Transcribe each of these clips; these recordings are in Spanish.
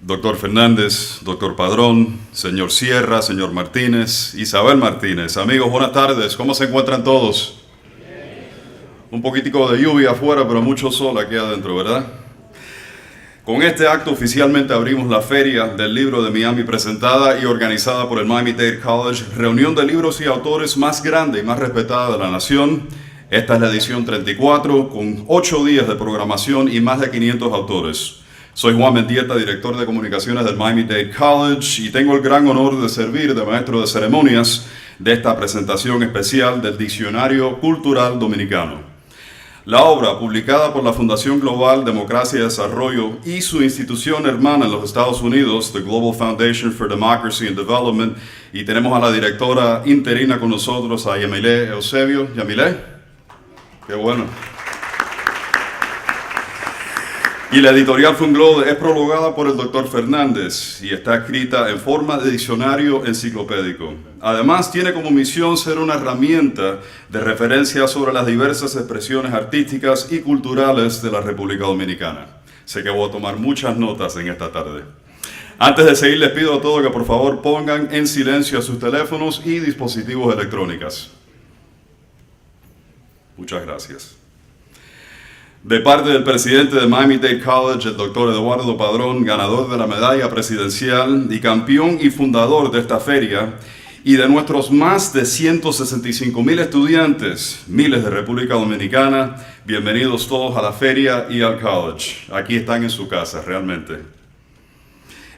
Doctor Fernández, doctor Padrón, señor Sierra, señor Martínez, Isabel Martínez. Amigos, buenas tardes. ¿Cómo se encuentran todos? Un poquitico de lluvia afuera, pero mucho sol aquí adentro, ¿verdad? Con este acto oficialmente abrimos la Feria del Libro de Miami, presentada y organizada por el Miami-Dade College, reunión de libros y autores más grande y más respetada de la nación. Esta es la edición 34, con 8 días de programación y más de 500 autores. Soy Juan Mendieta, director de comunicaciones del Miami-Dade College, y tengo el gran honor de servir de maestro de ceremonias de esta presentación especial del Diccionario Cultural Dominicano. La obra, publicada por la Fundación Global Democracia y Desarrollo y su institución hermana en los Estados Unidos, the Global Foundation for Democracy and Development, y tenemos a la directora interina con nosotros, a Yamile Eusebio. Yamile, qué bueno. Y la editorial Funglode es prologada por el doctor Fernández y está escrita en forma de diccionario enciclopédico. Además, tiene como misión ser una herramienta de referencia sobre las diversas expresiones artísticas y culturales de la República Dominicana. Sé que voy a tomar muchas notas en esta tarde. Antes de seguir, les pido a todos que por favor pongan en silencio sus teléfonos y dispositivos electrónicos. Muchas gracias. De parte del presidente de Miami-Dade College, el doctor Eduardo Padrón, ganador de la medalla presidencial y campeón y fundador de esta feria, y de nuestros más de 165,000 estudiantes, miles de República Dominicana, bienvenidos todos a la feria y al college. Aquí están en su casa, realmente.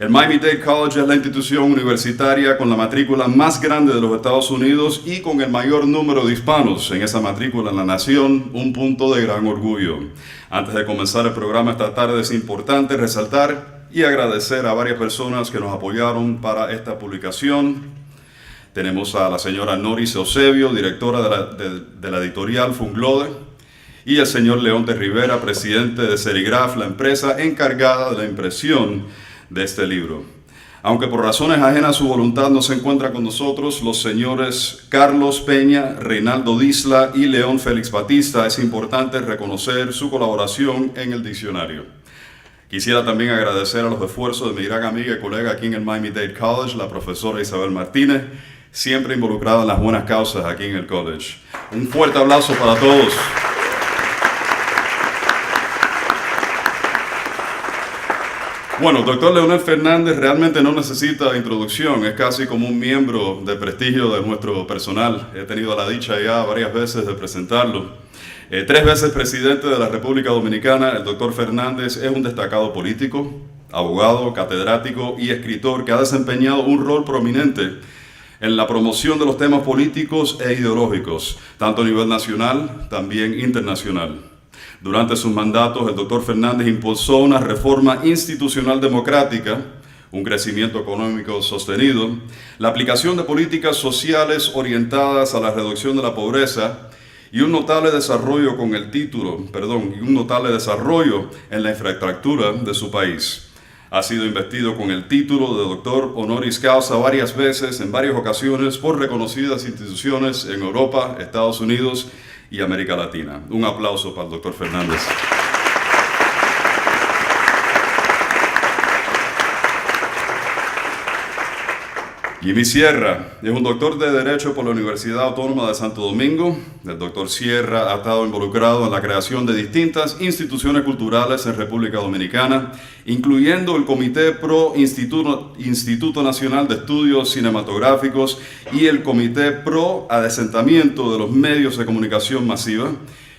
El Miami-Dade College es la institución universitaria con la matrícula más grande de los Estados Unidos y con el mayor número de hispanos en esa matrícula en la nación, un punto de gran orgullo. Antes de comenzar el programa esta tarde es importante resaltar y agradecer a varias personas que nos apoyaron para esta publicación. Tenemos a la señora Noris Eusebio, directora de la editorial Funglode, y el señor León de Rivera, presidente de Serigraph, la empresa encargada de la impresión de este libro. Aunque por razones ajenas a su voluntad no se encuentra con nosotros, los señores Carlos Peña, Reinaldo Disla y León Félix Batista, es importante reconocer su colaboración en el diccionario. Quisiera también agradecer a los esfuerzos de mi gran amiga y colega aquí en el Miami-Dade College, la profesora Isabel Martínez, siempre involucrada en las buenas causas aquí en el college. Un fuerte aplauso para todos. Bueno, el doctor Leonel Fernández realmente no necesita introducción, es casi como un miembro de prestigio de nuestro personal. He tenido la dicha ya varias veces de presentarlo. 3 veces presidente de la República Dominicana, el doctor Fernández es un destacado político, abogado, catedrático y escritor que ha desempeñado un rol prominente en la promoción de los temas políticos e ideológicos, tanto a nivel nacional, también internacional. Durante sus mandatos, el doctor Fernández impulsó una reforma institucional democrática, un crecimiento económico sostenido, la aplicación de políticas sociales orientadas a la reducción de la pobreza y un notable desarrollo en la infraestructura de su país. Ha sido investido con el título de doctor honoris causa varias veces, en varias ocasiones, por reconocidas instituciones en Europa, Estados Unidos y América Latina. Un aplauso para el doctor Fernández. Jimmy Sierra es un doctor de Derecho por la Universidad Autónoma de Santo Domingo. El doctor Sierra ha estado involucrado en la creación de distintas instituciones culturales en República Dominicana, incluyendo el Comité Pro Instituto Nacional de Estudios Cinematográficos y el Comité Pro Adesentamiento de los Medios de Comunicación Masiva.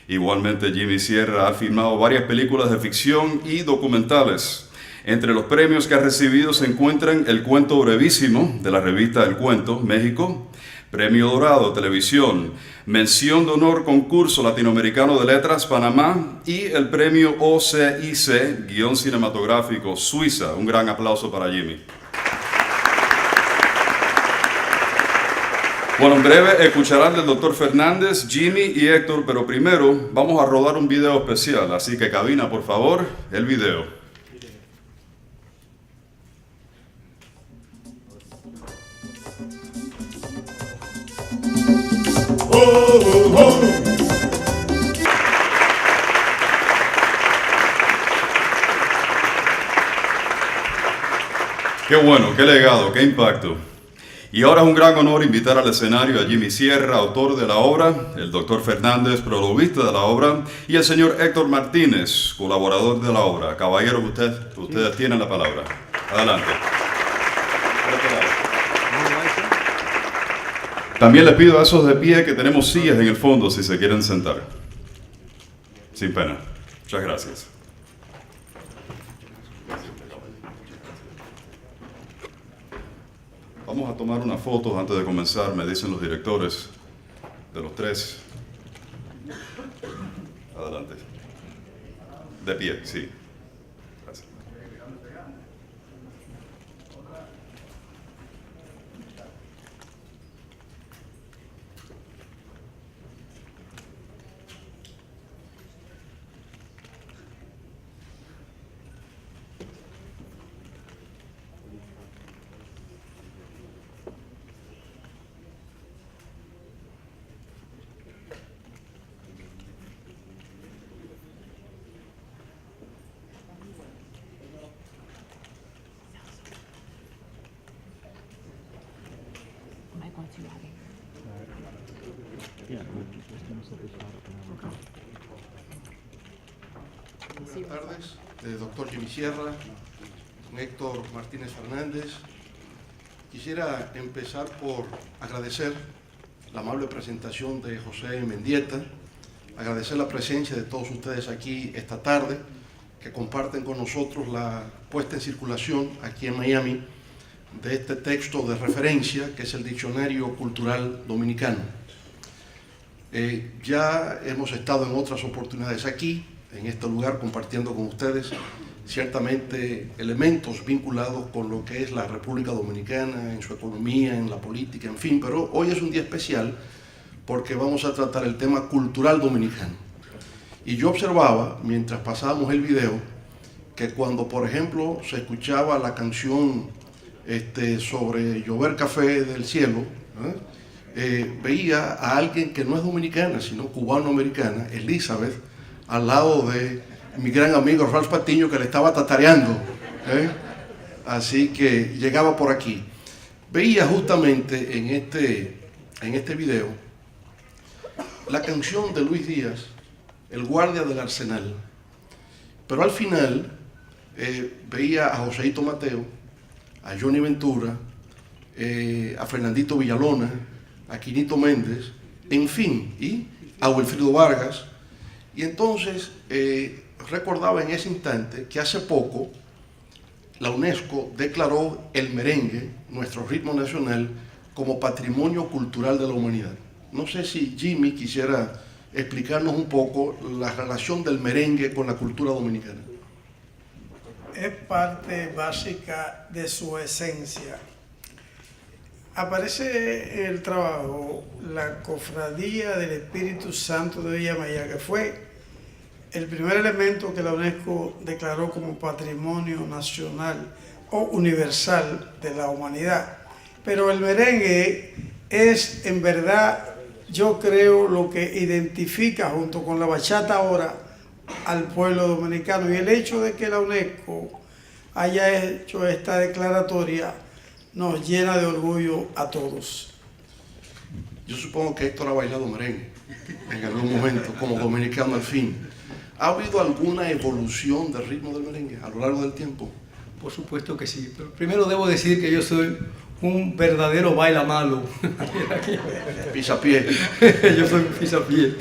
Igualmente, Jimmy Sierra ha filmado varias películas de ficción y documentales. Entre los premios que ha recibido se encuentran el Cuento Brevísimo de la revista El Cuento, México, Premio Dorado, Televisión, Mención de Honor, Concurso Latinoamericano de Letras, Panamá, y el Premio OCIC, Guión Cinematográfico, Suiza. Un gran aplauso para Jimmy. Bueno, en breve escucharán del doctor Fernández, Jimmy y Héctor, pero primero vamos a rodar un video especial, así que cabina, por favor, el video. Qué bueno, qué legado, qué impacto. Y ahora es un gran honor invitar al escenario a Jimmy Sierra, autor de la obra, el doctor Fernández, prologuista de la obra, y el señor Héctor Martínez, colaborador de la obra. Caballero, ustedes tienen la palabra. Adelante. También les pido a esos de pie que tenemos sillas en el fondo si se quieren sentar. Sin pena. Muchas gracias. Vamos a tomar unas fotos antes de comenzar, me dicen los directores de los tres. Adelante. De pie, sí. Gracias. Buenas tardes, doctor Jimmy Sierra, con Héctor Martínez Fernández. Quisiera empezar por agradecer la amable presentación de José Mendieta, agradecer la presencia de todos ustedes aquí esta tarde, que comparten con nosotros la puesta en circulación aquí en Miami de este texto de referencia que es el Diccionario Cultural Dominicano. Ya hemos estado en otras oportunidades aquí, en este lugar, compartiendo con ustedes ciertamente elementos vinculados con lo que es la República Dominicana, en su economía, en la política, en fin, pero hoy es un día especial porque vamos a tratar el tema cultural dominicano. Y yo observaba, mientras pasábamos el video, que cuando, por ejemplo, se escuchaba la canción sobre llover café del cielo, veía a alguien que no es dominicana, sino cubano-americana, Elizabeth, al lado de mi gran amigo Ralph Patiño, que le estaba tatareando. Así que llegaba por aquí. Veía justamente en este video la canción de Luis Díaz, El guardia del Arsenal. Pero al final veía a Joseito Mateo, a Johnny Ventura, a Fernandito Villalona, a Quinito Méndez, en fin, y a Wilfrido Vargas. Y entonces recordaba en ese instante que hace poco la UNESCO declaró el merengue, nuestro ritmo nacional, como Patrimonio Cultural de la Humanidad. No sé si Jimmy quisiera explicarnos un poco la relación del merengue con la cultura dominicana. Es parte básica de su esencia. Aparece el trabajo La Cofradía del Espíritu Santo de Villa Maya, que fue el primer elemento que la UNESCO declaró como Patrimonio Nacional o Universal de la Humanidad. Pero el merengue es, en verdad, yo creo, lo que identifica junto con la bachata ahora al pueblo dominicano. Y el hecho de que la UNESCO haya hecho esta declaratoria nos llena de orgullo a todos. Yo supongo que Héctor ha bailado merengue en algún momento, como dominicano al fin. ¿Ha habido alguna evolución del ritmo del merengue a lo largo del tiempo? Por supuesto que sí, pero primero debo decir que yo soy un verdadero baila malo. Pisapié. Yo soy un pisapié.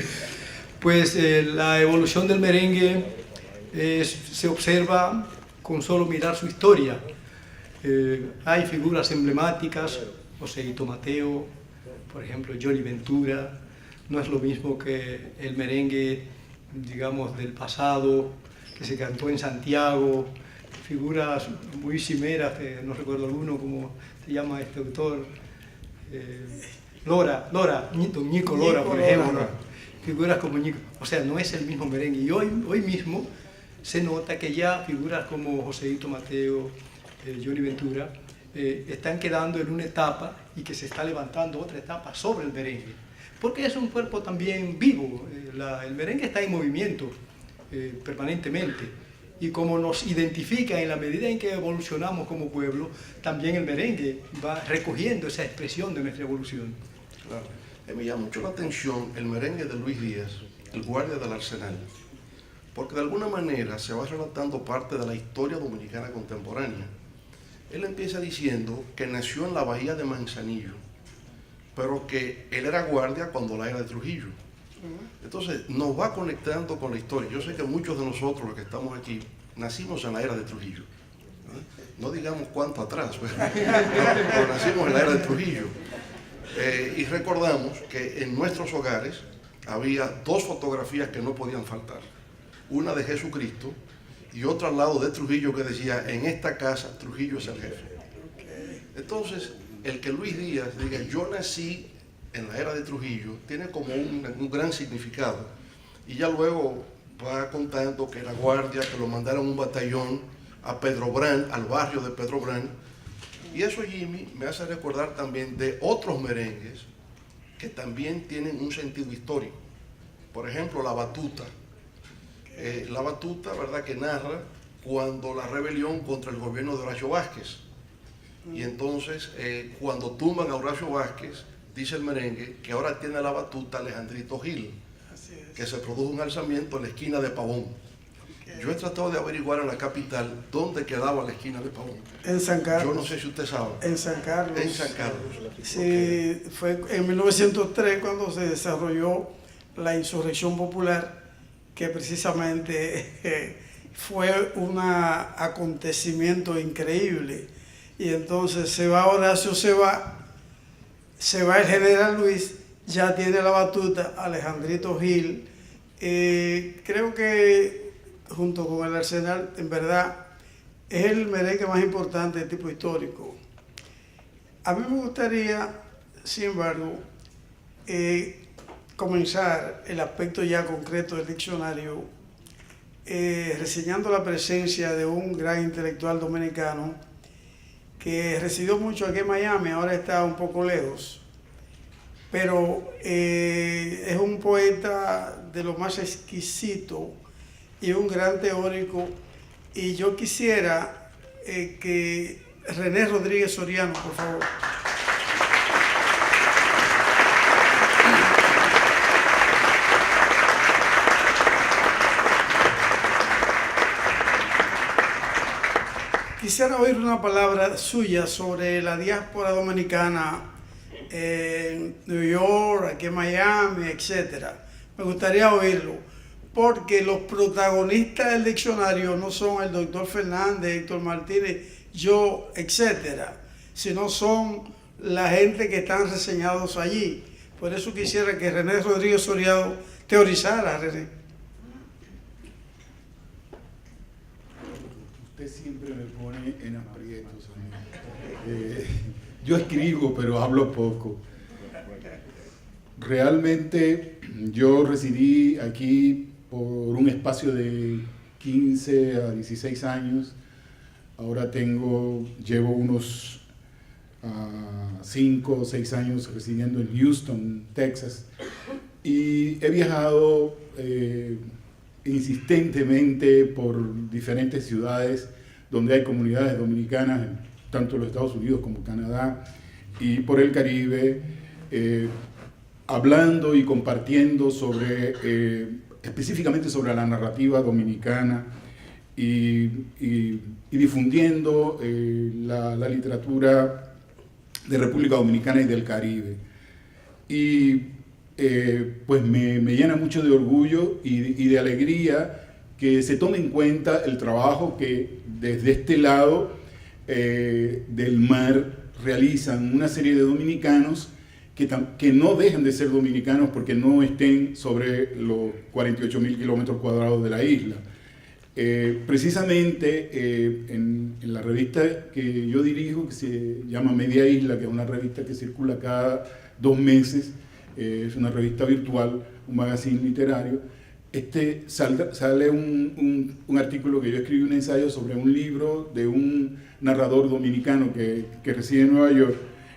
Pues la evolución del merengue se observa con solo mirar su historia. Hay figuras emblemáticas, Joseito Mateo, por ejemplo, Johnny Ventura. No es lo mismo que el merengue, digamos, del pasado, que se cantó en Santiago, figuras muy cimeras, no recuerdo alguno, ¿cómo se llama este autor? Don Ñico Lora, por ejemplo. Figuras como Ñico, o sea, no es el mismo merengue. Y hoy mismo se nota que ya figuras como Joseito Mateo, Johnny Ventura, están quedando en una etapa y que se está levantando otra etapa sobre el merengue. Porque es un cuerpo también vivo, el merengue está en movimiento permanentemente y como nos identifica en la medida en que evolucionamos como pueblo, también el merengue va recogiendo esa expresión de nuestra evolución. Claro. Me llama mucho la atención el merengue de Luis Díaz, el guardia del Arsenal, porque de alguna manera se va relatando parte de la historia dominicana contemporánea. Él empieza diciendo que nació en la bahía de Manzanillo, pero que él era guardia cuando la era de Trujillo. Entonces nos va conectando con la historia. Yo sé que muchos de nosotros, los que estamos aquí, nacimos en la era de Trujillo. No digamos cuánto atrás, pero nacimos en la era de Trujillo. Y recordamos que en nuestros hogares había dos fotografías que no podían faltar. Una de Jesucristo y otra al lado de Trujillo que decía, en esta casa Trujillo es el jefe. Entonces, el que Luis Díaz diga, yo nací en la era de Trujillo, tiene como un gran significado. Y ya luego va contando que era guardia, que lo mandaron un batallón a Pedro Brán, al barrio de Pedro Brán. Y eso, Jimmy, me hace recordar también de otros merengues que también tienen un sentido histórico. Por ejemplo, La Batuta. La Batuta, ¿verdad?, que narra cuando la rebelión contra el gobierno de Horacio Vázquez. Y entonces, cuando tumban a Horacio Vázquez, dice el merengue que ahora tiene la batuta Alejandrito Gil, que se produjo un alzamiento en la esquina de Pavón. Yo he tratado de averiguar en la capital dónde quedaba la esquina de Pavón. En San Carlos. Yo no sé si usted sabe. En San Carlos. En San Carlos. Sí, fue en 1903 cuando se desarrolló la insurrección popular, que precisamente fue un acontecimiento increíble. Y entonces se va Horacio, se va el general Luis, ya tiene la batuta Alejandrito Gil. Creo que junto con el Arsenal, en verdad, es el merengue más importante de tipo histórico. A mí me gustaría, sin embargo, comenzar el aspecto ya concreto del diccionario, reseñando la presencia de un gran intelectual dominicano que residió mucho aquí en Miami, ahora está un poco lejos, pero es un poeta de lo más exquisito y un gran teórico. Y yo quisiera que René Rodríguez Soriano, por favor. Quisiera oír una palabra suya sobre la diáspora dominicana en New York, aquí en Miami, etc. Me gustaría oírlo, porque los protagonistas del diccionario no son el doctor Fernández, Héctor Martínez, yo, etc., sino son la gente que están reseñados allí. Por eso quisiera que René Rodríguez Soriano teorizara, René. Usted siempre me pone en aprietos. Yo escribo, pero hablo poco. Realmente yo residí aquí por un espacio de 15 a 16 años. Ahora llevo unos 5 o 6 años residiendo en Houston, Texas. Y he viajado insistentemente por diferentes ciudades donde hay comunidades dominicanas, tanto en los Estados Unidos como Canadá, y por el Caribe, hablando y compartiendo específicamente sobre la narrativa dominicana y difundiendo la literatura de República Dominicana y del Caribe. Y pues me llena mucho de orgullo y de alegría que se tome en cuenta el trabajo que desde este lado del mar realizan una serie de dominicanos que no dejan de ser dominicanos porque no estén sobre los 48.000 kilómetros cuadrados de la isla. Precisamente en la revista que yo dirijo, que se llama Media Isla, que es una revista que circula cada 2 meses, es una revista virtual, un magazine literario, sale un artículo que yo escribí, un ensayo sobre un libro de un narrador dominicano que reside en Nueva York,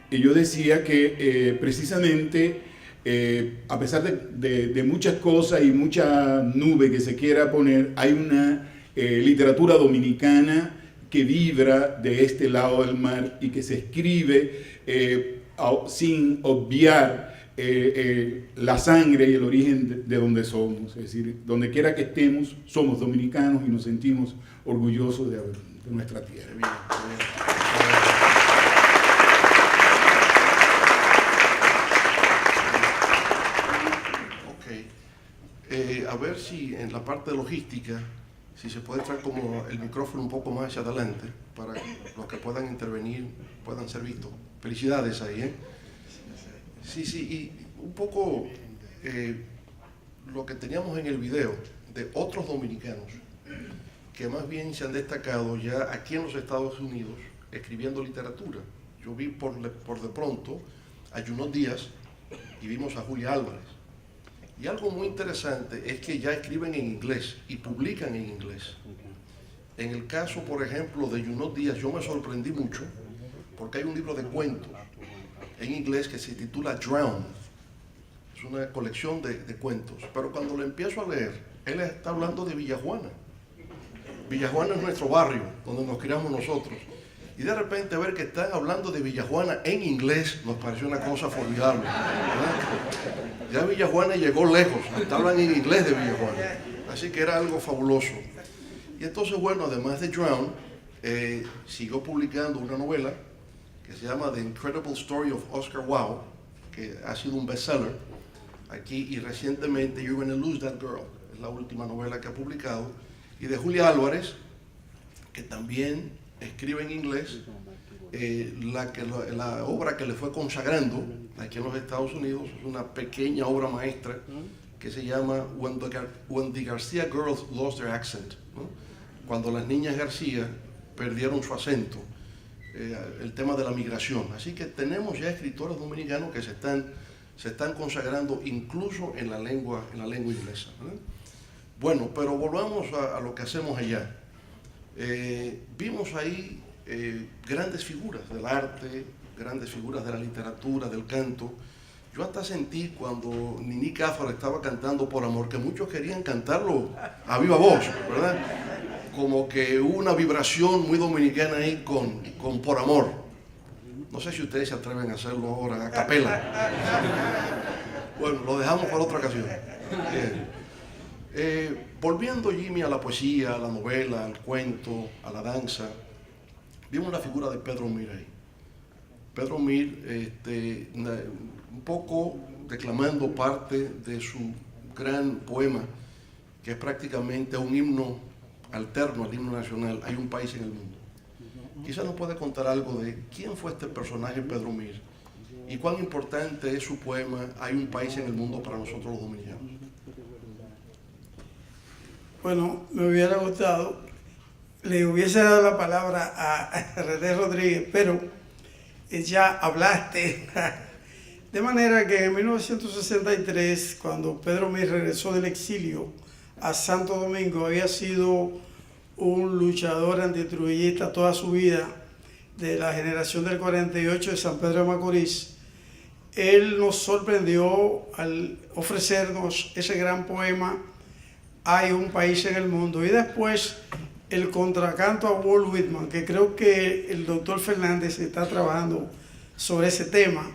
y yo decía que precisamente a pesar de muchas cosas y mucha nube que se quiera poner, hay una literatura dominicana que vibra de este lado del mar y que se escribe sin obviar la sangre y el origen de donde somos. Es decir, donde quiera que estemos, somos dominicanos y nos sentimos orgullosos de nuestra tierra. Bien, bien. A ver si en la parte de logística, si se puede traer como el micrófono un poco más hacia adelante, para que los que puedan intervenir puedan ser vistos. Felicidades ahí, ¿eh? Sí, y un poco lo que teníamos en el video de otros dominicanos que más bien se han destacado ya aquí en los Estados Unidos escribiendo literatura. Yo vi por de pronto a Junot Díaz y vimos a Julia Álvarez. Y algo muy interesante es que ya escriben en inglés y publican en inglés. En el caso, por ejemplo, de Junot Díaz, yo me sorprendí mucho porque hay un libro de cuentos en inglés que se titula Drowned. Es una colección de cuentos. Pero cuando lo empiezo a leer, él está hablando de Villajuana. Villajuana es nuestro barrio, donde nos criamos nosotros. Y de repente ver que están hablando de Villajuana en inglés nos pareció una cosa formidable, ¿verdad? Ya Villajuana llegó lejos, hasta hablan en inglés de Villajuana. Así que era algo fabuloso. Y entonces, bueno, además de Drown, siguió publicando una novela que se llama The Incredible Story of Oscar Wilde, que ha sido un bestseller aquí, y recientemente You're Gonna Lose That Girl, es la última novela que ha publicado, y de Julia Álvarez, que también escribe en inglés, la obra que le fue consagrando aquí en los Estados Unidos es una pequeña obra maestra que se llama When the García Girls Lost Their Accent, ¿no? Cuando las niñas García perdieron su acento, el tema de la migración. Así que tenemos ya escritores dominicanos que se están consagrando incluso en la lengua inglesa, ¿no? Bueno, pero volvamos a lo que hacemos allá. Vimos ahí grandes figuras del arte, grandes figuras de la literatura, del canto. Yo hasta sentí cuando Nini Cáfaro estaba cantando Por Amor, que muchos querían cantarlo a viva voz, ¿verdad? Como que hubo una vibración muy dominicana ahí con Por Amor. No sé si ustedes se atreven a hacerlo ahora a capela. Bueno, lo dejamos para otra ocasión. Volviendo, Jimmy, a la poesía, a la novela, al cuento, a la danza, vimos la figura de Pedro Mir ahí. Pedro Mir, un poco declamando parte de su gran poema, que es prácticamente un himno alterno al himno nacional, Hay un país en el mundo. Quizás nos puede contar algo de quién fue este personaje Pedro Mir y cuán importante es su poema Hay un país en el mundo para nosotros los dominicanos. Bueno, me hubiera gustado, le hubiese dado la palabra a René Rodríguez, pero ya hablaste. De manera que en 1963, cuando Pedro Mir regresó del exilio a Santo Domingo, había sido un luchador antitrujillista toda su vida, de la generación del 48 de San Pedro de Macorís. Él nos sorprendió al ofrecernos ese gran poema, Hay un país en el mundo, y después el contracanto a Walt Whitman, que creo que el doctor Fernández está trabajando sobre ese tema.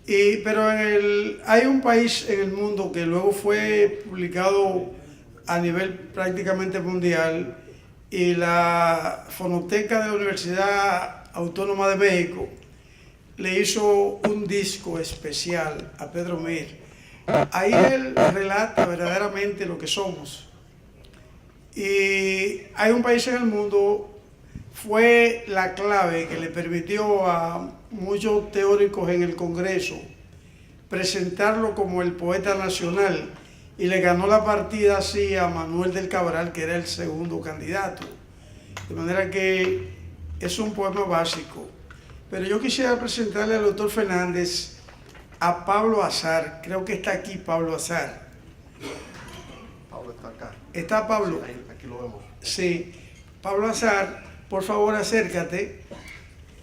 Pero hay un país en el mundo que luego fue publicado a nivel prácticamente mundial, y la Fonoteca de la Universidad Autónoma de México le hizo un disco especial a Pedro Mir. Ahí él relata verdaderamente lo que somos. Y Hay un país en el mundo fue la clave que le permitió a muchos teóricos en el Congreso presentarlo como el poeta nacional, y le ganó la partida así a Manuel del Cabral, que era el segundo candidato. De manera que es un poema básico. Pero yo quisiera presentarle al doctor Fernández a Pablo Azar. Creo que está aquí Pablo Azar. Pablo está acá. ¿Está Pablo? Sí, aquí lo vemos. Sí. Pablo Azar, por favor acércate.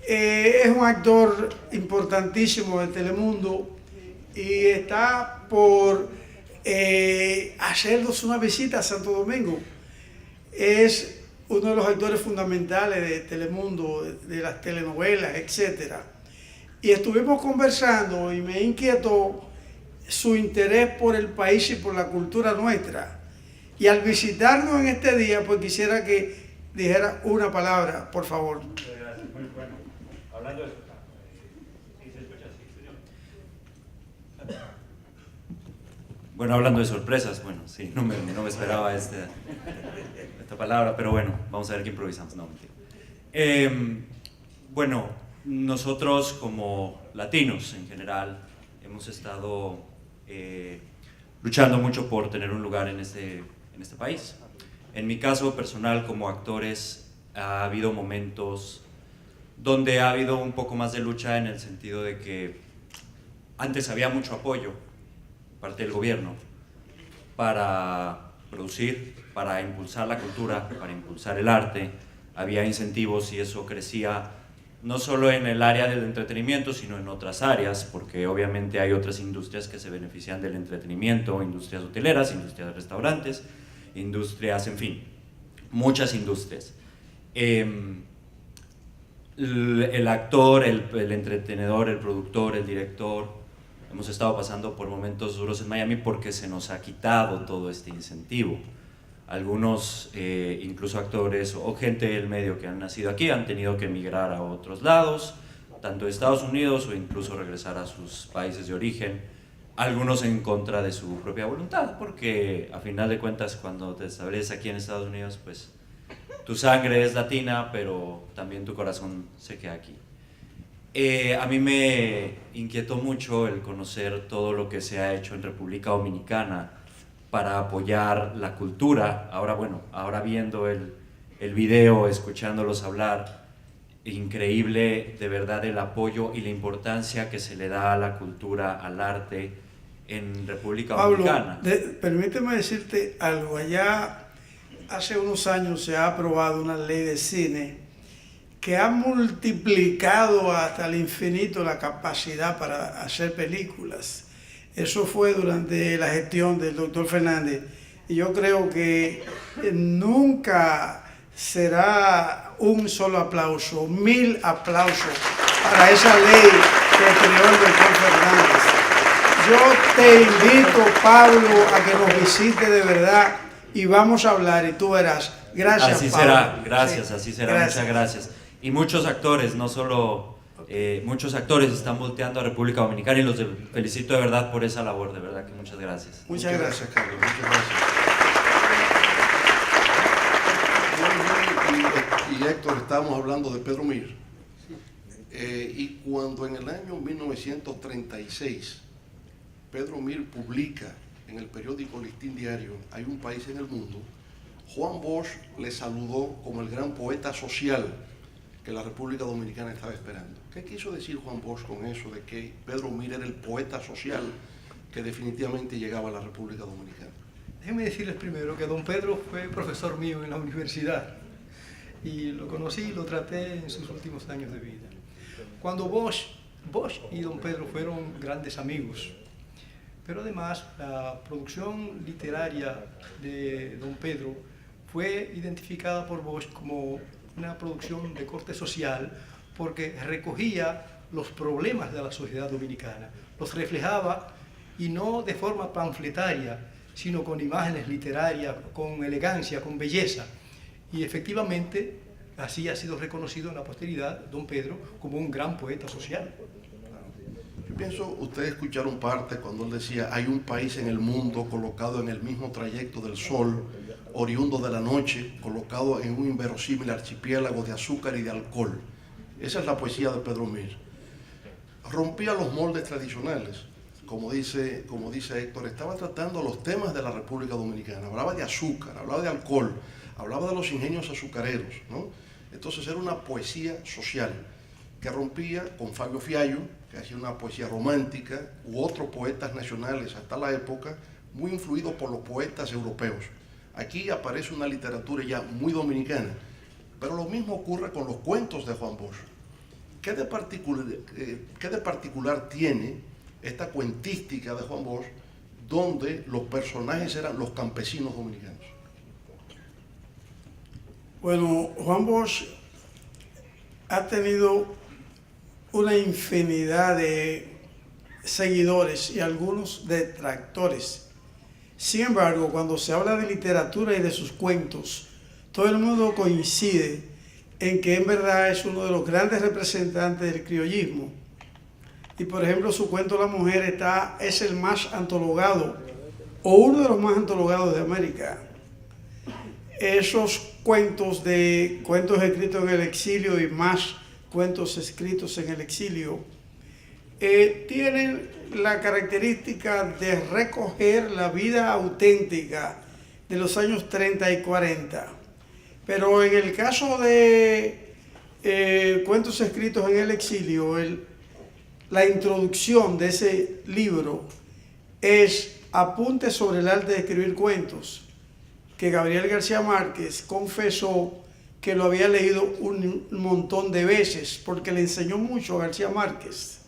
Es un actor importantísimo de Telemundo y está por hacernos una visita a Santo Domingo. es uno de los actores fundamentales de Telemundo, de las telenovelas, etc. Y estuvimos conversando y me inquietó su interés por el país y por la cultura nuestra. Y al visitarnos en este día, pues quisiera que dijera una palabra, por favor. Gracias. Bueno, hablando de eso, ¿sí se escucha? ¿Sí? Bueno, hablando de sorpresas, bueno, sí, no me esperaba esta palabra, pero bueno, vamos a ver qué improvisamos. No, mentira. Bueno, nosotros como latinos en general hemos estado luchando mucho por tener un lugar en este país. En mi caso personal, como actores, ha habido momentos donde ha habido un poco más de lucha en el sentido de que antes había mucho apoyo de parte del gobierno para producir, para impulsar la cultura, para impulsar el arte. Había incentivos y eso crecía no solo en el área del entretenimiento, sino en otras áreas, porque obviamente hay otras industrias que se benefician del entretenimiento, industrias hoteleras, industrias de restaurantes, industrias, en fin, muchas industrias. El actor, el entretenedor, el productor, el director, hemos estado pasando por momentos duros en Miami porque se nos ha quitado todo este incentivo. Algunos, incluso actores o gente del medio que han nacido aquí, han tenido que emigrar a otros lados, tanto de Estados Unidos o incluso regresar a sus países de origen. Algunos en contra de su propia voluntad, porque a final de cuentas cuando te estableces aquí en Estados Unidos, pues tu sangre es latina, pero también tu corazón se queda aquí. A mí me inquietó mucho el conocer todo lo que se ha hecho en República Dominicana para apoyar la cultura. Ahora, bueno, ahora viendo el video, escuchándolos hablar, increíble de verdad el apoyo y la importancia que se le da a la cultura, al arte en República Dominicana. Pablo, permíteme decirte algo. Allá hace unos años se ha aprobado una ley de cine que ha multiplicado hasta el infinito la capacidad para hacer películas. Eso fue durante la gestión del doctor Fernández. Y yo creo que nunca será un solo aplauso, 1000 aplausos para esa ley que creó el doctor Fernández. Yo te invito, Pablo, a que nos visite de verdad y vamos a hablar y tú verás. Gracias, así Pablo. Será, gracias, sí. Así será, Gracias. muchas gracias. Y muchos actores, no solo, muchos actores están volteando a República Dominicana y los felicito de verdad por esa labor, de verdad que muchas gracias. Muchas gracias, Carlos. Muchas gracias. Y Héctor, estábamos hablando de Pedro Mir. Y cuando en el año 1936 Pedro Mir publica en el periódico Listín Diario Hay un país en el mundo, Juan Bosch le saludó como el gran poeta social que la República Dominicana estaba esperando. ¿Qué quiso decir Juan Bosch con eso de que Pedro Mir era el poeta social que definitivamente llegaba a la República Dominicana? Déjenme decirles primero que don Pedro fue profesor mío en la universidad y lo conocí y lo traté en sus últimos años de vida. Cuando Bosch y don Pedro fueron grandes amigos, pero además la producción literaria de don Pedro fue identificada por Bosch como una producción de corte social porque recogía los problemas de la sociedad dominicana, los reflejaba y no de forma panfletaria, sino con imágenes literarias, con elegancia, con belleza. Y efectivamente así ha sido reconocido en la posteridad don Pedro como un gran poeta social. Yo pienso, ustedes escucharon parte cuando él decía, hay un país en el mundo colocado en el mismo trayecto del sol, oriundo de la noche, colocado en un inverosímil archipiélago de azúcar y de alcohol. Esa es la poesía de Pedro Mir. Rompía los moldes tradicionales, como dice Héctor, estaba tratando los temas de la República Dominicana, hablaba de azúcar, hablaba de alcohol, hablaba de los ingenios azucareros, ¿no? Entonces era una poesía social que rompía con Fabio Fiallo, que hacía una poesía romántica, u otros poetas nacionales hasta la época, muy influidos por los poetas europeos. Aquí aparece una literatura ya muy dominicana, pero lo mismo ocurre con los cuentos de Juan Bosch. ¿Qué de particular tiene esta cuentística de Juan Bosch, donde los personajes eran los campesinos dominicanos? Bueno, Juan Bosch ha tenido una infinidad de seguidores y algunos detractores. Sin embargo, cuando se habla de literatura y de sus cuentos, todo el mundo coincide en que en verdad es uno de los grandes representantes del criollismo. Y por ejemplo, su cuento La Mujer es el más antologado, o uno de los más antologados de América. Esos cuentos escritos en el exilio y más cuentos escritos en el exilio, tienen la característica de recoger la vida auténtica de los años 30 y 40. Pero en el caso de cuentos escritos en el exilio, la introducción de ese libro es Apuntes sobre el arte de escribir cuentos, que Gabriel García Márquez confesó que lo había leído un montón de veces, porque le enseñó mucho a García Márquez.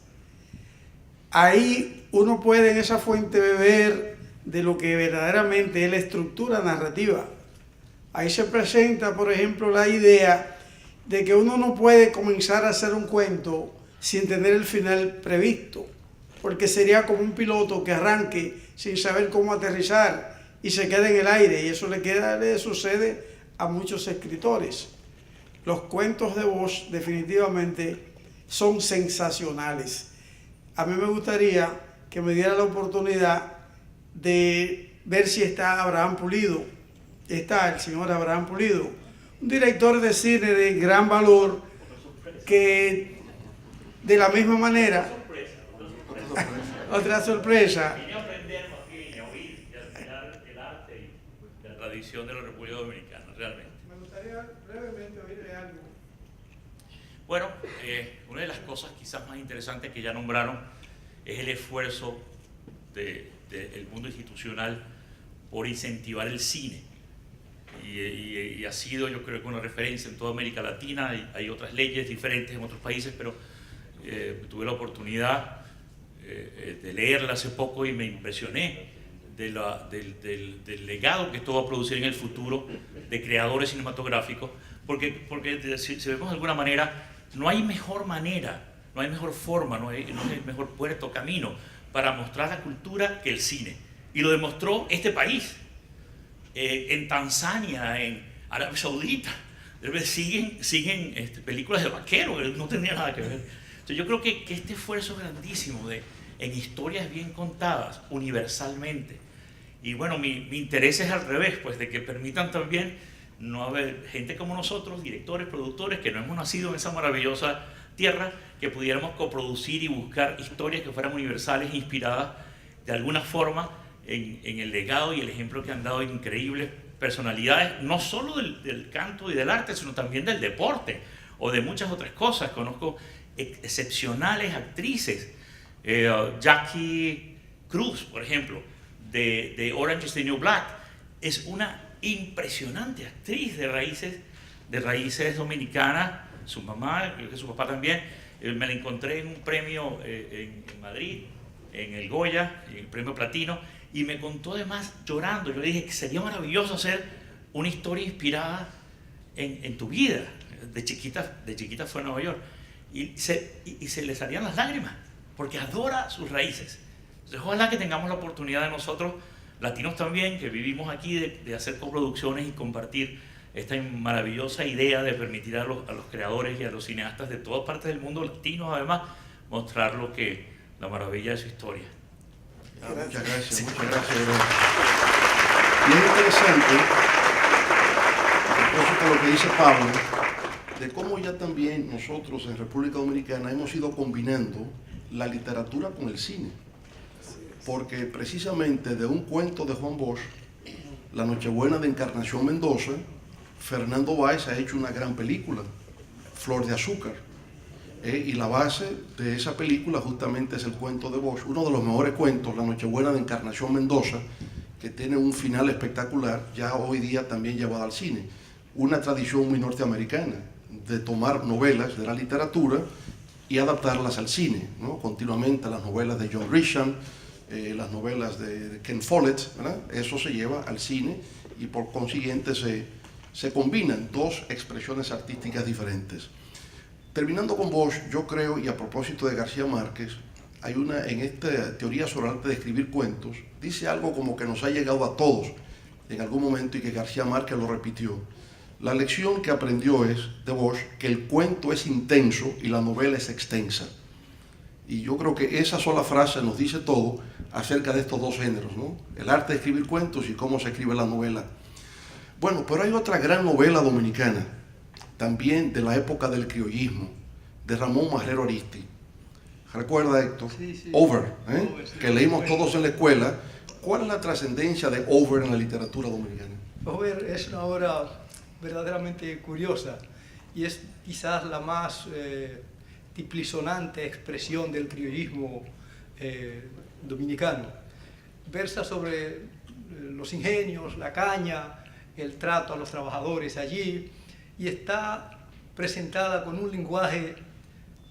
Ahí uno puede en esa fuente beber de lo que verdaderamente es la estructura narrativa. Ahí se presenta, por ejemplo, la idea de que uno no puede comenzar a hacer un cuento sin tener el final previsto, porque sería como un piloto que arranque sin saber cómo aterrizar y se queda en el aire, y eso le sucede a muchos escritores. Los cuentos de Bosch definitivamente son sensacionales. A mí me gustaría que me diera la oportunidad de ver si está Abraham Pulido. Está el señor Abraham Pulido, un director de cine de gran valor que de la misma manera... Otra sorpresa. Vine a aprender más bien, a oír y a admirar el arte y la tradición de la República Dominicana, realmente. Me gustaría brevemente oírle algo. Bueno, una de las cosas quizás más interesantes que ya nombraron es el esfuerzo del mundo institucional por incentivar el cine. Y ha sido, yo creo que una referencia en toda América Latina. Hay otras leyes diferentes en otros países, pero tuve la oportunidad de leerla hace poco y me impresioné del legado que esto va a producir en el futuro de creadores cinematográficos, porque si vemos de alguna manera, no hay mejor manera, no hay mejor forma, no hay mejor puerto, camino para mostrar la cultura que el cine. Y lo demostró este país. En Tanzania, en Arabia Saudita, siguen películas de vaqueros, no tenía nada que ver. Entonces yo creo que este esfuerzo grandísimo en historias bien contadas, universalmente, y bueno, mi interés es al revés, pues de que permitan también no haber gente como nosotros, directores, productores, que no hemos nacido en esa maravillosa tierra, que pudiéramos coproducir y buscar historias que fueran universales, inspiradas de alguna forma en el legado y el ejemplo que han dado increíbles personalidades, no solo del canto y del arte, sino también del deporte o de muchas otras cosas. Conozco excepcionales actrices, Jackie Cruz, por ejemplo, de Orange is the New Black, es una impresionante actriz de raíces dominicanas. Su mamá, creo que su papá también, me la encontré en un premio en Madrid, en el Goya, en el premio Platino, y me contó además llorando. Yo le dije que sería maravilloso hacer una historia inspirada en tu vida. De chiquita fue a Nueva York y se le salían las lágrimas porque adora sus raíces. Entonces, ojalá que tengamos la oportunidad de nosotros, latinos también, que vivimos aquí, de hacer coproducciones y compartir esta maravillosa idea de permitir a los creadores y a los cineastas de todas partes del mundo, latinos además, mostrar la maravilla de su historia. Muchas gracias, muchas gracias. Y es interesante, a propósito de lo que dice Pablo, de cómo ya también nosotros en República Dominicana hemos ido combinando la literatura con el cine. Porque precisamente de un cuento de Juan Bosch, La Nochebuena de Encarnación Mendoza, Fernando Báez ha hecho una gran película, Flor de Azúcar. Y la base de esa película justamente es el cuento de Bosch, uno de los mejores cuentos, La Nochebuena de Encarnación Mendoza, que tiene un final espectacular, ya hoy día también llevado al cine. Una tradición muy norteamericana de tomar novelas de la literatura y adaptarlas al cine, ¿no? Continuamente las novelas de John Grisham, las novelas de Ken Follett, ¿verdad? Eso se lleva al cine y por consiguiente se se combinan dos expresiones artísticas diferentes. Terminando con Bosch, yo creo, y a propósito de García Márquez, hay una, en esta teoría sobre el arte de escribir cuentos, dice algo como que nos ha llegado a todos en algún momento y que García Márquez lo repitió. La lección que aprendió es, de Bosch, que el cuento es intenso y la novela es extensa. Y yo creo que esa sola frase nos dice todo acerca de estos dos géneros, ¿no? El arte de escribir cuentos y cómo se escribe la novela. Bueno, pero hay otra gran novela dominicana, también de la época del criollismo, de Ramón Marrero Ariztí. ¿Recuerda, Héctor? Sí, sí. Over, Over, sí. que leímos todos en la escuela. ¿Cuál es la trascendencia de Over en la literatura dominicana? Over es una obra verdaderamente curiosa y es quizás la más tiplisonante expresión del criollismo dominicano. Versa sobre los ingenios, la caña, el trato a los trabajadores allí, y está presentada con un lenguaje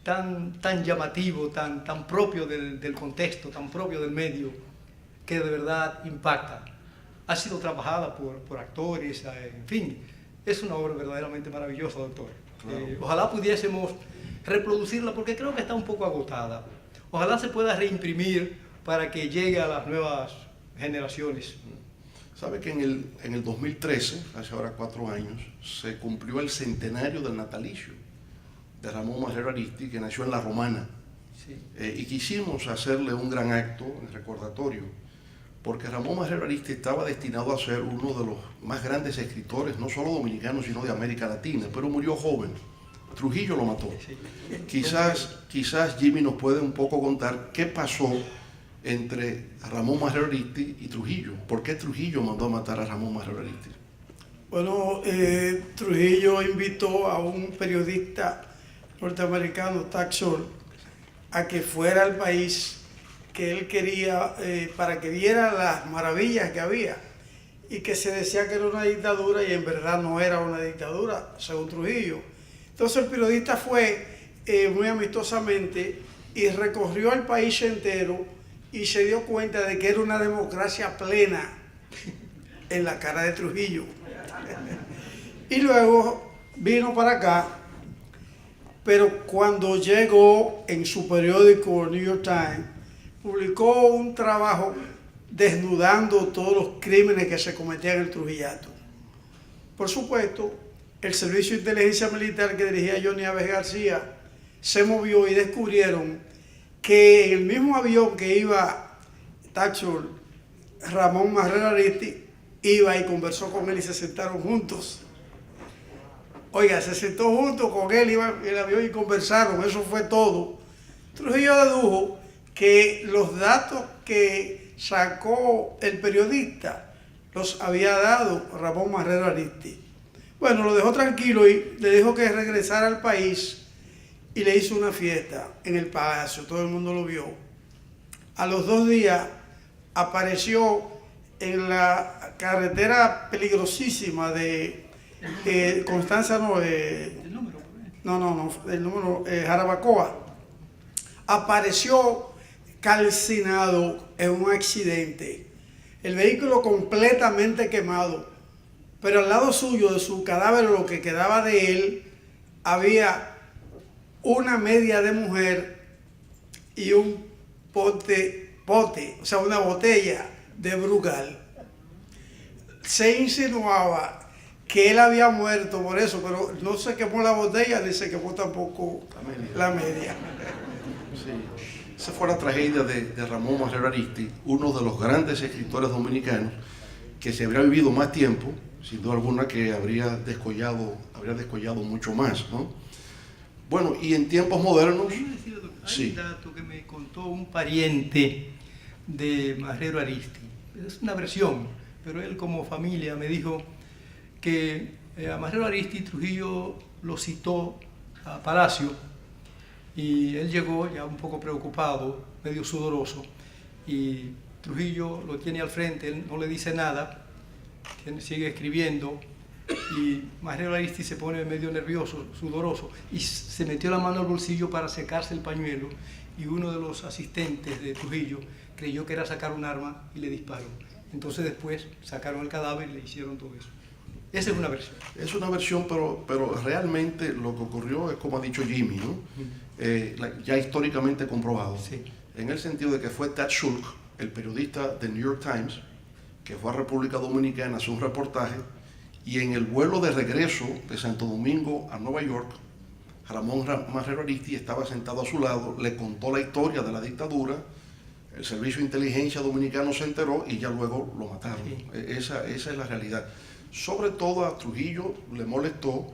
tan llamativo, tan propio del contexto, tan propio del medio, que de verdad impacta. Ha sido trabajada por actores, en fin, es una obra verdaderamente maravillosa, doctor. Claro. Ojalá pudiésemos reproducirla, porque creo que está un poco agotada. Ojalá se pueda reimprimir para que llegue a las nuevas generaciones. ¿Sabe que en el 2013, hace ahora 4 años, se cumplió el centenario del natalicio de Ramón Marrero Ariztí, que nació en La Romana? Sí. Y quisimos hacerle un gran acto en recordatorio, porque Ramón Marrero Ariztí estaba destinado a ser uno de los más grandes escritores, no solo dominicanos, sino de América Latina, pero murió joven. Trujillo lo mató. Sí. Quizás Jimmy nos puede un poco contar qué pasó entre Ramón Marrero Ariztí y Trujillo. ¿Por qué Trujillo mandó a matar a Ramón Marrero Ariztí? Bueno, Trujillo invitó a un periodista norteamericano, Taxol, a que fuera al país que él quería para que viera las maravillas que había, y que se decía que era una dictadura y en verdad no era una dictadura, según Trujillo. Entonces el periodista fue muy amistosamente y recorrió el país entero y se dio cuenta de que era una democracia plena en la cara de Trujillo. Y luego vino para acá, pero cuando llegó en su periódico New York Times, publicó un trabajo desnudando todos los crímenes que se cometían en el Trujillato. Por supuesto, el Servicio de Inteligencia Militar que dirigía Johnny Aves García se movió y descubrieron que en el mismo avión que iba Taxol, Ramón Marrero Ariztí iba y conversó con él y se sentaron juntos. Oiga, se sentó junto con él, iba en el avión y conversaron, eso fue todo. Trujillo dedujo que los datos que sacó el periodista los había dado Ramón Marrero Ariztí. Bueno, lo dejó tranquilo y le dijo que regresara al país y le hizo una fiesta en el palacio, todo el mundo lo vio. A los 2 días apareció en la carretera peligrosísima de Constanza, Jarabacoa. Apareció calcinado en un accidente, el vehículo completamente quemado, pero al lado suyo, de su cadáver, lo que quedaba de él, había una media de mujer y un pote, o sea, una botella de Brugal. Se insinuaba que él había muerto por eso, pero no se quemó la botella ni se quemó tampoco la media. Sí. Esa fue la tragedia de Ramón Marrero Ariztí, uno de los grandes escritores dominicanos que se habría vivido más tiempo, sin duda alguna que habría descollado mucho más, ¿no? Bueno, y en tiempos modernos... Hay un dato que me contó un pariente de Marrero Ariztí. Es una versión, pero él como familia me dijo que a Marrero Ariztí Trujillo lo citó a Palacio y él llegó ya un poco preocupado, medio sudoroso, y Trujillo lo tiene al frente, él no le dice nada, sigue escribiendo, y Marrero Ariztí se pone medio nervioso, sudoroso, y se metió la mano al bolsillo para secarse el pañuelo, y uno de los asistentes de Trujillo creyó que era sacar un arma y le disparó. Entonces después sacaron el cadáver y le hicieron todo eso. Esa es una versión. Es una versión, pero realmente lo que ocurrió es como ha dicho Jimmy, ¿no? Ya históricamente comprobado. Sí. En el sentido de que fue Ted Schultz, el periodista del New York Times, que fue a República Dominicana a hacer un reportaje, y en el vuelo de regreso de Santo Domingo a Nueva York, Ramón Marrero Aristi estaba sentado a su lado, le contó la historia de la dictadura, el Servicio de Inteligencia Dominicano se enteró y ya luego lo mataron. Sí. Esa es la realidad. Sobre todo a Trujillo le molestó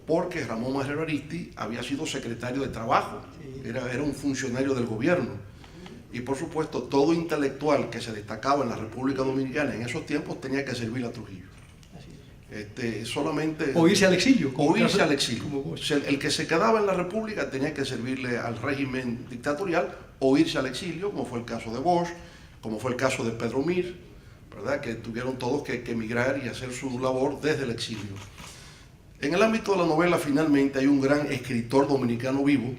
porque Ramón Marrero Aristi había sido secretario de Trabajo, Sí. era un funcionario del gobierno. Y por supuesto, todo intelectual que se destacaba en la República Dominicana en esos tiempos tenía que servir a Trujillo. Solamente O irse al exilio. o irse al exilio. Como O vos. sea, el que se quedaba en la República tenía que servirle al régimen dictatorial o irse al exilio, como fue el caso de Bosch, como fue el caso de Pedro Mir, ¿verdad? Que tuvieron todos que emigrar y hacer su labor desde el exilio. En el ámbito de la novela, finalmente, hay un gran escritor dominicano vivo,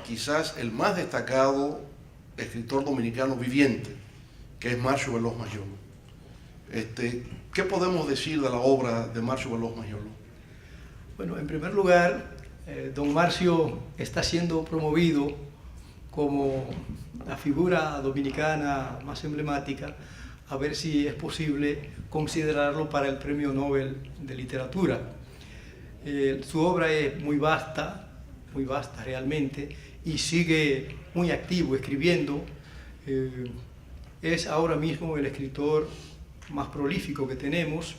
quizás el más destacado escritor dominicano viviente, que es Marcio Veloz Mayolo. ¿Qué podemos decir de la obra de Marcio Veloz Mayolo? Bueno, en primer lugar, don Marcio está siendo promovido como la figura dominicana más emblemática, a ver si es posible considerarlo para el Premio Nobel de Literatura. Su obra es muy vasta realmente, y sigue muy activo escribiendo. Es ahora mismo el escritor más prolífico que tenemos.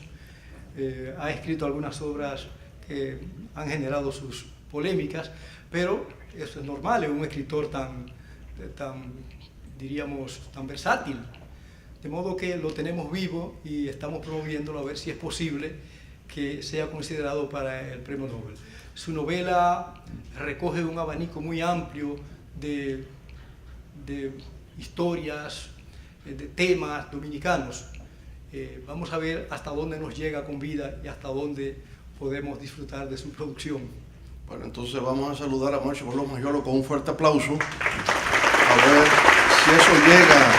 Ha escrito algunas obras que han generado sus polémicas, pero eso es normal, es un escritor diríamos, tan versátil. De modo que lo tenemos vivo y estamos promoviéndolo a ver si es posible que sea considerado para el Premio Nobel. Su novela recoge un abanico muy amplio de historias, de temas dominicanos. Vamos a ver hasta dónde nos llega con vida y hasta dónde podemos disfrutar de su producción. Bueno, entonces vamos a saludar a Marcio Veloz Mayolo con un fuerte aplauso, a ver si eso llega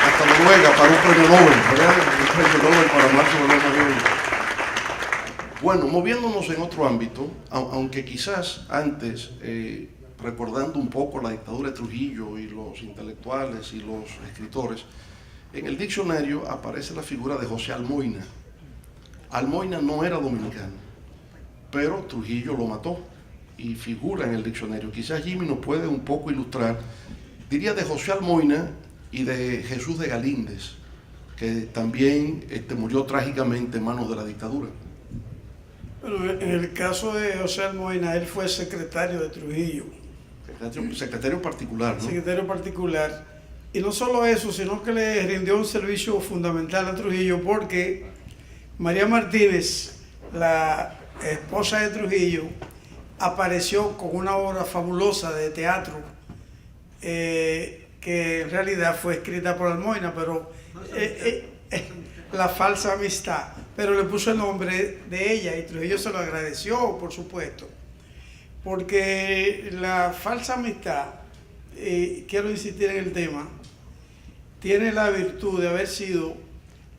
hasta Noruega para un premio Nobel, ¿verdad? Un premio Nobel para Marcio Veloz Mayolo. Bueno, moviéndonos en otro ámbito, aunque quizás antes, recordando un poco la dictadura de Trujillo y los intelectuales y los escritores, en el diccionario aparece la figura de José Almoina. Almoina no era dominicano, pero Trujillo lo mató y figura en el diccionario. Quizás Jimmy nos puede un poco ilustrar, diría, de José Almoina y de Jesús de Galíndez, que también murió trágicamente en manos de la dictadura. Bueno, en el caso de José Almoina, él fue secretario de Trujillo. Secretario particular, ¿no? Secretario particular. Y no solo eso, sino que le rindió un servicio fundamental a Trujillo, porque María Martínez, la esposa de Trujillo, apareció con una obra fabulosa de teatro que en realidad fue escrita por Almoina, pero La falsa amistad, pero le puso el nombre de ella y Trujillo se lo agradeció, por supuesto, porque la falsa amistad, quiero insistir en el tema, tiene la virtud de haber sido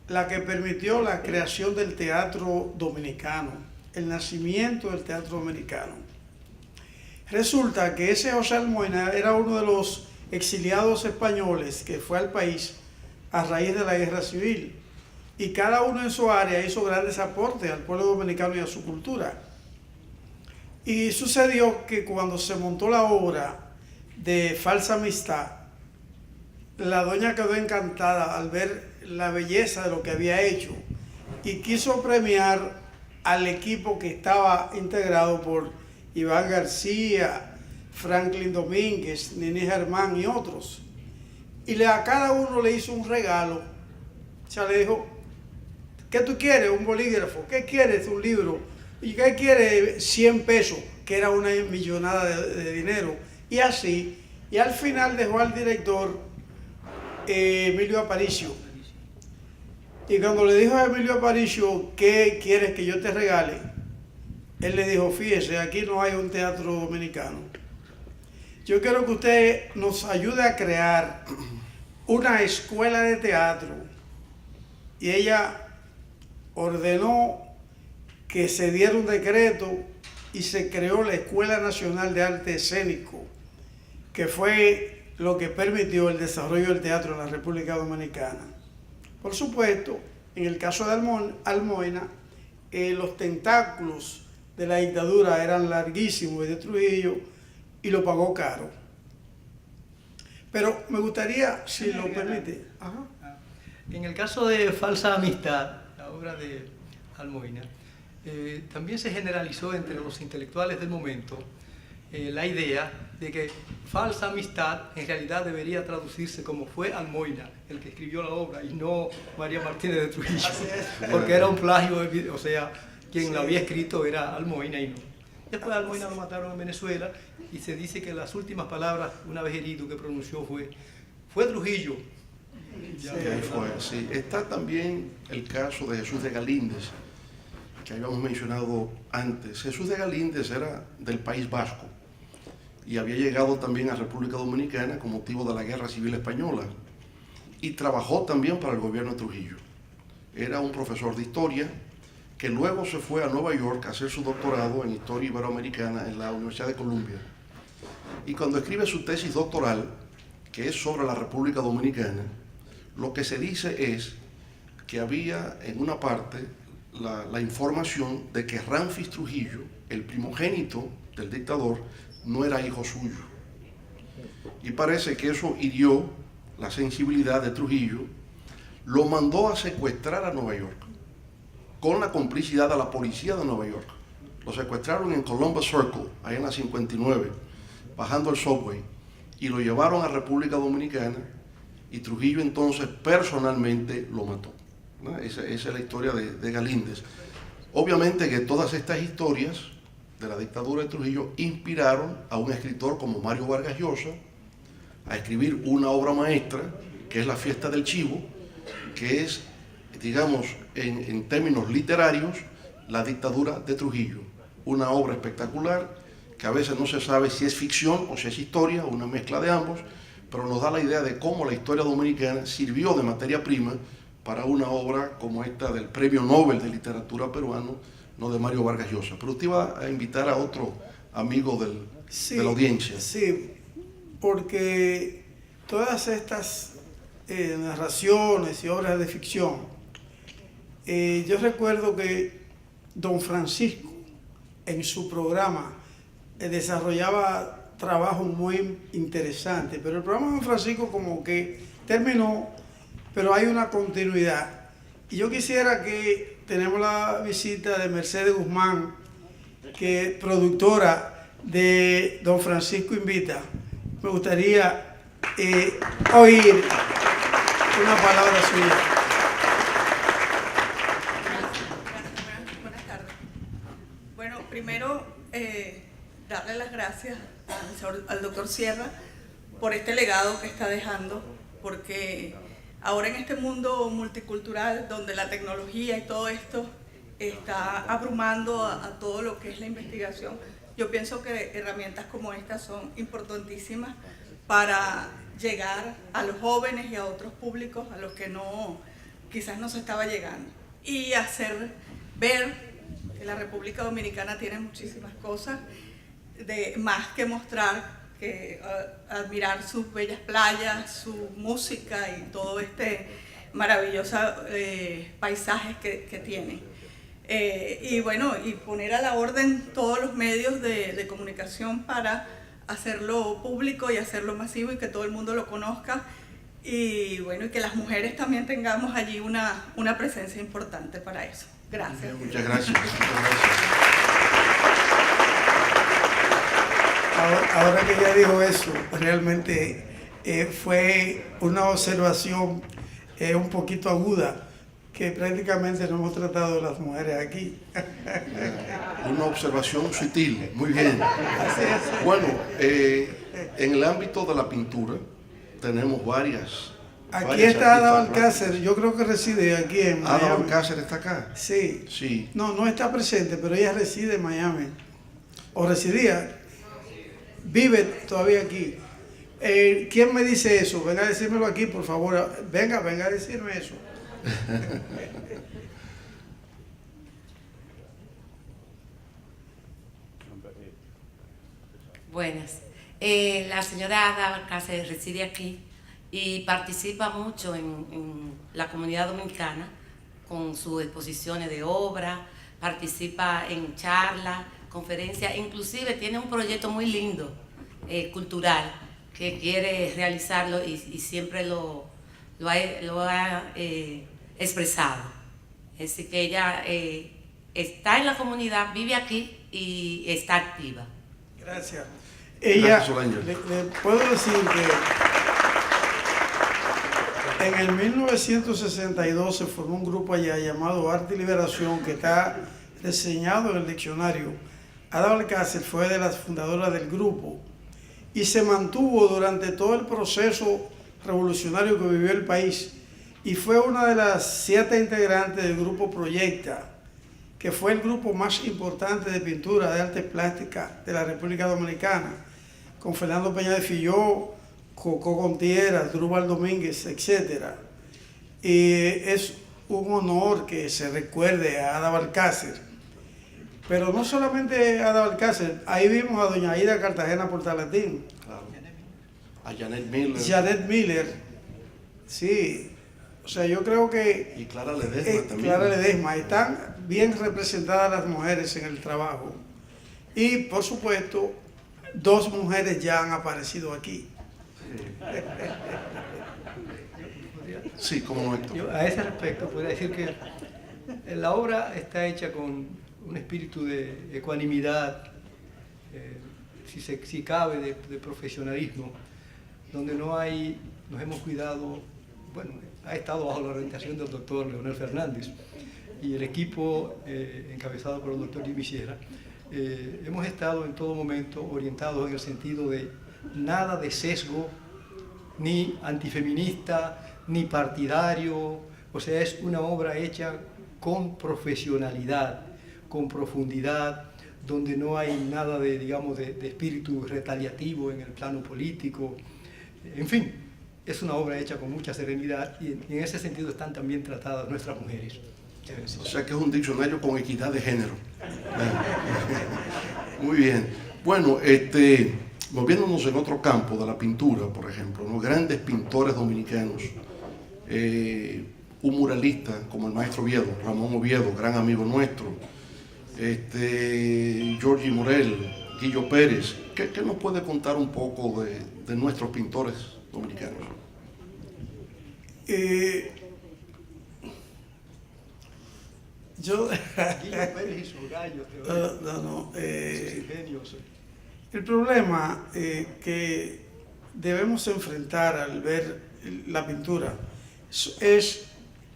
la que permitió la creación del teatro dominicano, el nacimiento del teatro dominicano. Resulta que ese José Almoina era uno de los exiliados españoles que fue al país a raíz de la guerra civil, y cada uno en su área hizo grandes aportes al pueblo dominicano y a su cultura. Y sucedió que cuando se montó la obra de Falsa Amistad, la doña quedó encantada al ver la belleza de lo que había hecho y quiso premiar al equipo que estaba integrado por Iván García, Franklin Domínguez, Nini Germán y otros. Y a cada uno le hizo un regalo. O sea, le dijo, ¿qué tú quieres? Un bolígrafo. ¿Qué quieres? Un libro. ¿Y qué quieres? 100 pesos, que era una millonada de dinero. Y así. Y al final dejó al director Emilio Aparicio. Y cuando le dijo a Emilio Aparicio, ¿qué quieres que yo te regale? Él le dijo, fíjese, aquí no hay un teatro dominicano. Yo quiero que usted nos ayude a crear una escuela de teatro. Y ella ordenó que se diera un decreto y se creó la Escuela Nacional de Arte Escénico, que fue lo que permitió el desarrollo del teatro en la República Dominicana. Por supuesto, en el caso de Almoina, los tentáculos de la dictadura eran larguísimos y de Trujillo, y lo pagó caro. Pero me gustaría, si lo permite. Ajá. En el caso de Falsa Amistad, la obra de Almoina, también se generalizó entre los intelectuales del momento la idea de que falsa amistad en realidad debería traducirse como fue Almoina el que escribió la obra y no María Martínez de Trujillo, porque era un plagio, o sea, quien lo había escrito era Almoina y no. Después Almoina lo mataron en Venezuela y se dice que las últimas palabras, una vez herido, que pronunció fue Trujillo. Ya, ahí fue, sí. Está también el caso de Jesús de Galíndez, que habíamos mencionado antes. Jesús de Galíndez era del País Vasco y había llegado también a República Dominicana con motivo de la Guerra Civil Española y trabajó también para el gobierno de Trujillo. Era un profesor de historia que luego se fue a Nueva York a hacer su doctorado en Historia Iberoamericana en la Universidad de Columbia. Y cuando escribe su tesis doctoral, que es sobre la República Dominicana, lo que se dice es que había en una parte la información de que Ramfis Trujillo, el primogénito del dictador, no era hijo suyo. Y parece que eso hirió la sensibilidad de Trujillo, lo mandó a secuestrar a Nueva York, con la complicidad de la policía de Nueva York. Lo secuestraron en Columbus Circle, ahí en la 59, bajando el subway, y lo llevaron a República Dominicana, y Trujillo entonces personalmente lo mató, ¿no? Esa es la historia de Galíndez. Obviamente que todas estas historias de la dictadura de Trujillo inspiraron a un escritor como Mario Vargas Llosa a escribir una obra maestra, que es La Fiesta del Chivo, que es, digamos, en términos literarios, la dictadura de Trujillo. Una obra espectacular, que a veces no se sabe si es ficción o si es historia, una mezcla de ambos, pero nos da la idea de cómo la historia dominicana sirvió de materia prima para una obra como esta del Premio Nobel de Literatura peruano, no de Mario Vargas Llosa. Pero usted iba a invitar a otro amigo de la audiencia. Sí, porque todas estas narraciones y obras de ficción, yo recuerdo que don Francisco en su programa desarrollaba trabajo muy interesante, pero el programa de don Francisco como que terminó, pero hay una continuidad. Y yo quisiera que tenemos la visita de Mercedes Guzmán, que es productora de Don Francisco Invita. Me gustaría oír una palabra suya. Buenas tardes. Bueno, primero darle las gracias al doctor Sierra por este legado que está dejando, porque ahora en este mundo multicultural donde la tecnología y todo esto está abrumando a todo lo que es la investigación, yo pienso que herramientas como estas son importantísimas para llegar a los jóvenes y a otros públicos a los que quizás no se estaba llegando, y hacer ver que la República Dominicana tiene muchísimas cosas más que mostrar, que admirar sus bellas playas, su música y todo este maravilloso paisajes que tiene. Y bueno, y poner a la orden todos los medios de comunicación para hacerlo público y hacerlo masivo y que todo el mundo lo conozca. Y bueno, y que las mujeres también tengamos allí una presencia importante para eso. Gracias. Muchas gracias. Muchas gracias. Ahora que ella dijo eso, realmente fue una observación un poquito aguda, que prácticamente no hemos tratado de las mujeres aquí. Una observación sutil, muy bien. Bueno, en el ámbito de la pintura tenemos varias. Aquí está Ada Alcácer, yo creo que reside aquí en Miami. ¿Ada Alcácer está acá? Sí. Sí. No está presente, pero ella reside en Miami. O residía. Vive todavía aquí. ¿Quién me dice eso? Venga a decírmelo aquí, por favor. Venga a decirme eso. Buenas. La señora Ada Alcácer reside aquí y participa mucho en la comunidad dominicana con sus exposiciones de obra, participa en charlas, conferencias, inclusive tiene un proyecto muy lindo, cultural, que quiere realizarlo y siempre lo ha expresado. Así que ella está en la comunidad, vive aquí y está activa. Gracias. Ella, Gracias, Solange. le puedo decir que en el 1962 se formó un grupo allá llamado Arte y Liberación, que está reseñado en el diccionario. Ada Alcácer fue de las fundadoras del grupo y se mantuvo durante todo el proceso revolucionario que vivió el país, y fue una de las 7 integrantes del grupo Proyecta, que fue el grupo más importante de pintura de artes plásticas de la República Dominicana, con Fernando Peña de Filló, Coco Gontiera, Drúbal Domínguez, etc. Y es un honor que se recuerde a Ada Alcácer. Pero no solamente a Ada Alcácer, ahí vimos a doña Aida Cartagena Portalatín. Claro. A Janet Miller. Janet Miller, sí. O sea, yo creo que Y Clara Ledesma también. Clara Ledesma, están bien representadas las mujeres en el trabajo. Y, por supuesto, 2 mujeres ya han aparecido aquí. Sí, como no, Héctor. Yo a ese respecto podría decir que la obra está hecha con un espíritu de ecuanimidad, si cabe, de profesionalismo, donde nos hemos cuidado, bueno, ha estado bajo la orientación del doctor Leonel Fernández y el equipo encabezado por el doctor Jimmy Sierra. Hemos estado en todo momento orientados en el sentido de nada de sesgo, ni antifeminista, ni partidario. O sea, es una obra hecha con profesionalidad, con profundidad, donde no hay nada de, digamos, de espíritu retaliativo en el plano político. En fin, es una obra hecha con mucha serenidad y en ese sentido están también tratadas nuestras mujeres. O sea que es un diccionario con equidad de género. Muy bien. Bueno, moviéndonos en otro campo de la pintura, por ejemplo, ¿no? Grandes pintores dominicanos, un muralista como el maestro Oviedo, Ramón Oviedo, gran amigo nuestro, Giorgi Morel, Guillo Pérez. ¿Qué nos puede contar un poco de nuestros pintores dominicanos? Yo... Guillo Pérez y sus gallos. El problema que debemos enfrentar al ver la pintura es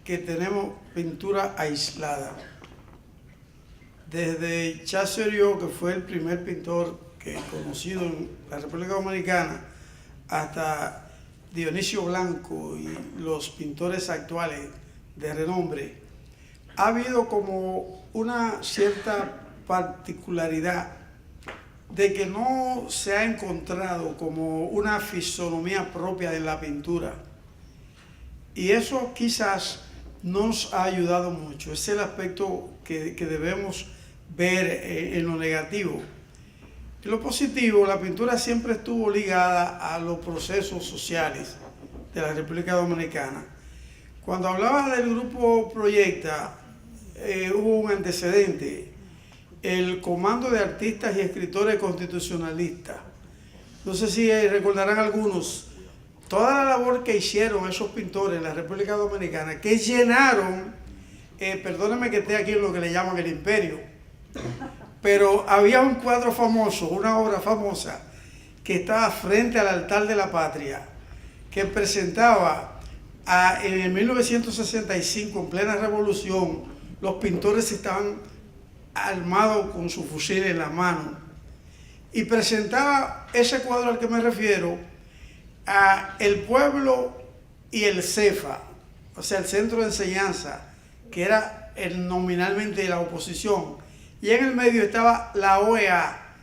que tenemos pintura aislada. Desde Chasseriot, que fue el primer pintor conocido en la República Dominicana, hasta Dionisio Blanco y los pintores actuales de renombre, ha habido como una cierta particularidad de que no se ha encontrado como una fisonomía propia de la pintura. Y eso quizás nos ha ayudado mucho. Ese es el aspecto que debemos ver en lo negativo. En lo positivo, la pintura siempre estuvo ligada a los procesos sociales de la República Dominicana. Cuando hablaba del grupo Proyecta, hubo un antecedente, el Comando de Artistas y Escritores Constitucionalistas. No sé si recordarán algunos, toda la labor que hicieron esos pintores en la República Dominicana, que llenaron, perdónenme que esté aquí en lo que le llaman el imperio, pero había un cuadro famoso, una obra famosa, que estaba frente al altar de la patria, que presentaba en el 1965, en plena revolución, los pintores estaban armados con su fusil en la mano, y presentaba ese cuadro al que me refiero a el pueblo y el CEFA, o sea, el centro de enseñanza, que era nominalmente la oposición, y en el medio estaba la OEA,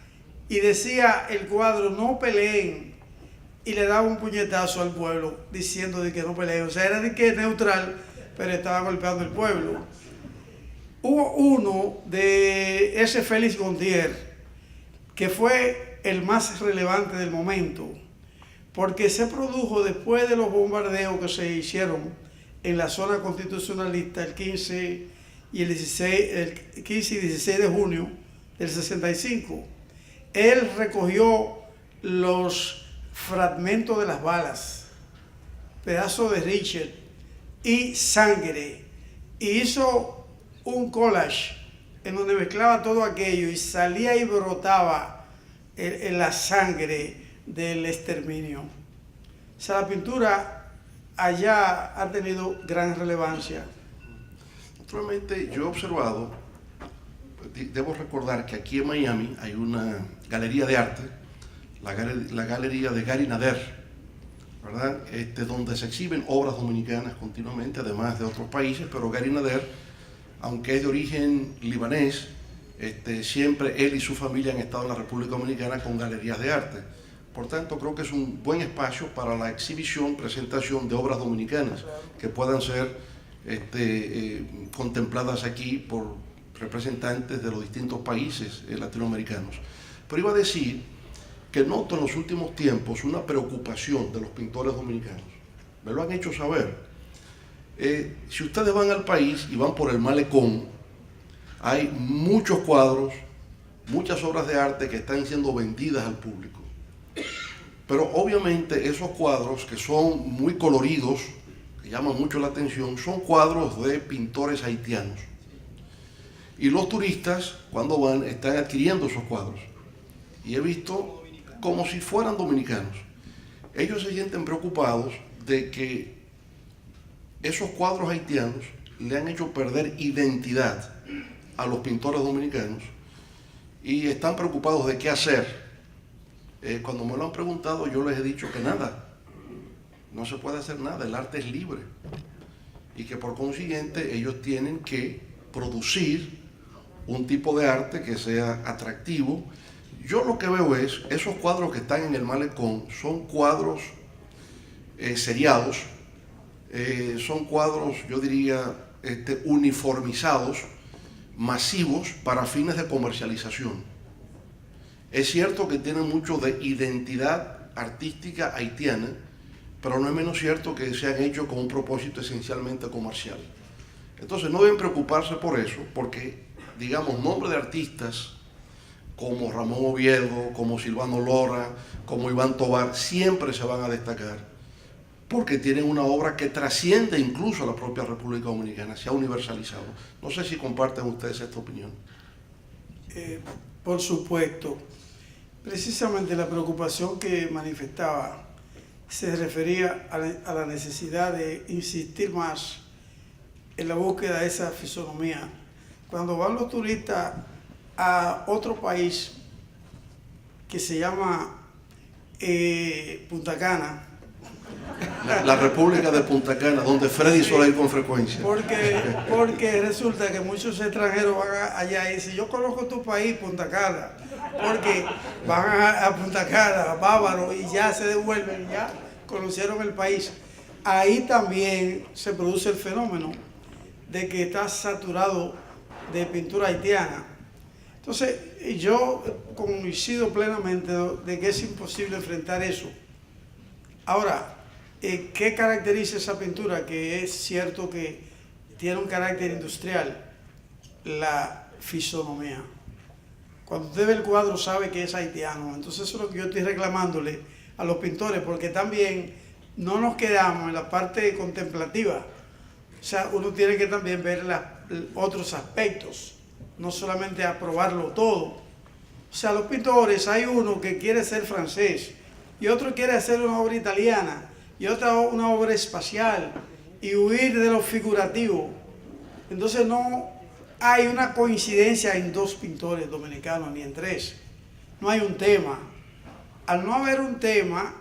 y decía el cuadro, no peleen, y le daba un puñetazo al pueblo diciendo de que no peleen. O sea, era de que neutral, pero estaba golpeando el pueblo. Hubo uno de ese Félix Gontier, que fue el más relevante del momento, porque se produjo después de los bombardeos que se hicieron en la zona constitucionalista el 15 y 16 de junio del 65. Él recogió los fragmentos de las balas, pedazos de Richard y sangre, y hizo un collage en donde mezclaba todo aquello y salía y brotaba en la sangre del exterminio. O sea, la pintura allá ha tenido gran relevancia. Naturalmente, yo he observado, debo recordar que aquí en Miami hay una galería de arte, la galería de Gary Nader, ¿verdad? Donde se exhiben obras dominicanas continuamente, además de otros países, pero Gary Nader, aunque es de origen libanés, siempre él y su familia han estado en la República Dominicana con galerías de arte. Por tanto, creo que es un buen espacio para la exhibición, presentación de obras dominicanas que puedan ser contempladas aquí por representantes de los distintos países latinoamericanos. Pero iba a decir que noto en los últimos tiempos una preocupación de los pintores dominicanos. Me lo han hecho saber. Si ustedes van al país y van por el malecón, hay muchos cuadros, muchas obras de arte que están siendo vendidas al público. Pero obviamente esos cuadros que son muy coloridos, que llaman mucho la atención, son cuadros de pintores haitianos. Y los turistas, cuando van, están adquiriendo esos cuadros. Y he visto como si fueran dominicanos. Ellos se sienten preocupados de que esos cuadros haitianos le han hecho perder identidad a los pintores dominicanos y están preocupados de qué hacer. Cuando me lo han preguntado, yo les he dicho que nada, no se puede hacer nada, el arte es libre y que por consiguiente ellos tienen que producir un tipo de arte que sea atractivo. Yo lo que veo es, esos cuadros que están en el malecón son cuadros seriados, son cuadros, yo diría, uniformizados, masivos para fines de comercialización. Es cierto que tienen mucho de identidad artística haitiana, pero no es menos cierto que se han hecho con un propósito esencialmente comercial. Entonces no deben preocuparse por eso, porque, digamos, nombres de artistas como Ramón Oviedo, como Silvano Lora, como Iván Tovar, siempre se van a destacar, porque tienen una obra que trasciende incluso a la propia República Dominicana, se ha universalizado. No sé si comparten ustedes esta opinión. Por supuesto. Precisamente la preocupación que manifestaba se refería a la necesidad de insistir más en la búsqueda de esa fisonomía. Cuando van los turistas a otro país que se llama Punta Cana, la República de Punta Cana, donde Freddy suele ir con frecuencia. Porque resulta que muchos extranjeros van allá y dicen, yo conozco tu país, Punta Cana, porque van a Punta Cana, a Bávaro, y ya se devuelven, ya conocieron el país. Ahí también se produce el fenómeno de que está saturado de pintura haitiana. Entonces, yo coincido plenamente de que es imposible enfrentar eso. Ahora, ¿qué caracteriza esa pintura? Que es cierto que tiene un carácter industrial, la fisonomía. Cuando usted ve el cuadro sabe que es haitiano. Entonces eso es lo que yo estoy reclamándole a los pintores, porque también no nos quedamos en la parte contemplativa. O sea, uno tiene que también ver otros aspectos, no solamente aprobarlo todo. O sea, los pintores, hay uno que quiere ser francés, y otro quiere hacer una obra italiana, y otra una obra espacial, y huir de lo figurativo. Entonces no hay una coincidencia en dos pintores dominicanos, ni en tres. No hay un tema. Al no haber un tema,